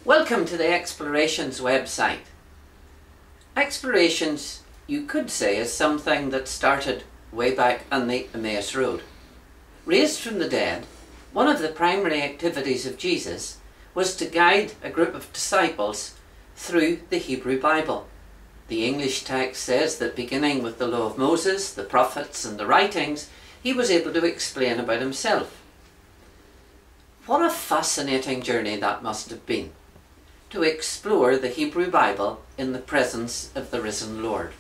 Welcome to the Xplorations website. Xplorations, you could say, is something that started way back on the Emmaus Road. Raised from the dead, one of the primary activities of Jesus was to guide a group of disciples through the Hebrew Bible. The English text says that beginning with the law of Moses, the prophets and the writings, he was able to explain about himself. What a fascinating journey that must have been, to explore the Hebrew Bible in the presence of the risen Lord.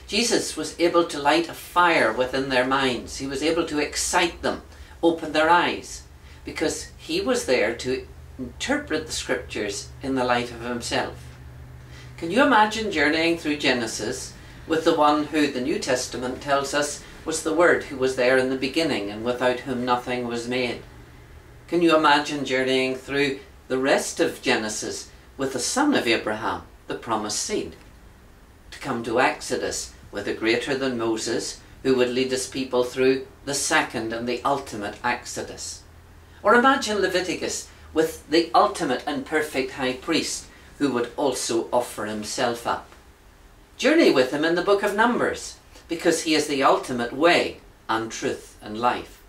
Jesus was able to light a fire within their minds. He was able to excite them, open their eyes, because he was there to interpret the scriptures in the light of himself. Can you imagine journeying through Genesis with the one who the New Testament tells us was the Word, who was there in the beginning and without whom nothing was made? Can you imagine journeying through the rest of Genesis with the son of Abraham, the promised seed? To come to Exodus with a greater than Moses who would lead his people through the second and the ultimate Exodus. Or imagine Leviticus with the ultimate and perfect high priest who would also offer himself up. Journey with him in the book of Numbers, because he is the ultimate way and truth and life.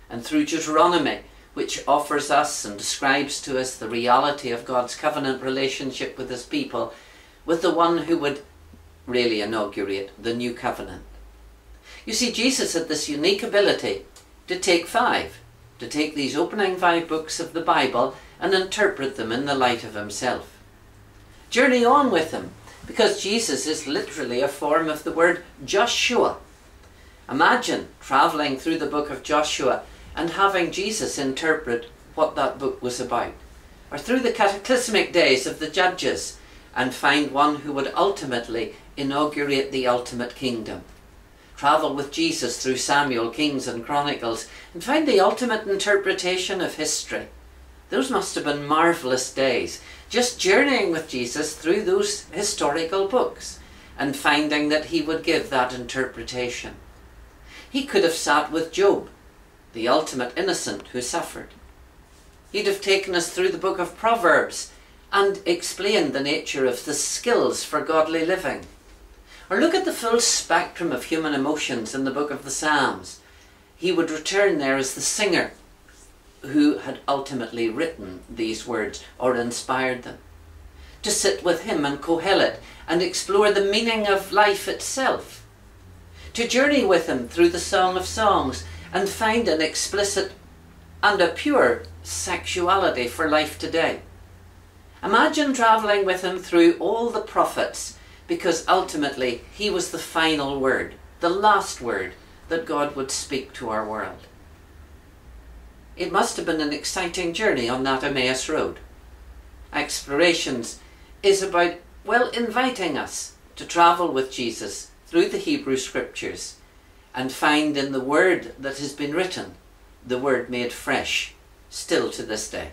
And through Deuteronomy, which offers us and describes to us the reality of God's covenant relationship with his people, with the one who would really inaugurate the new covenant. You see, Jesus had this unique ability to take these opening 5 books of the Bible and interpret them in the light of himself. Journey on with him, because Jesus is literally a form of the word Joshua. Imagine travelling through the book of Joshua and having Jesus interpret what that book was about. Or through the cataclysmic days of the Judges and find one who would ultimately inaugurate the ultimate kingdom. Travel with Jesus through Samuel, Kings and Chronicles and find the ultimate interpretation of history. Those must have been marvellous days, just journeying with Jesus through those historical books and finding that he would give that interpretation. He could have sat with Job, the ultimate innocent who suffered. He'd have taken us through the book of Proverbs and explained the nature of the skills for godly living. Or look at the full spectrum of human emotions in the book of the Psalms. He would return there as the singer who had ultimately written these words or inspired them. To sit with him and Kohelet and explore the meaning of life itself. To journey with him through the Song of Songs and find an explicit and a pure sexuality for life today. Imagine travelling with him through all the prophets, because ultimately he was the final word, the last word that God would speak to our world. It must have been an exciting journey on that Emmaus Road. Xplorations is about, inviting us to travel with Jesus through the Hebrew Scriptures and find in the Word that has been written, the Word made fresh, still to this day.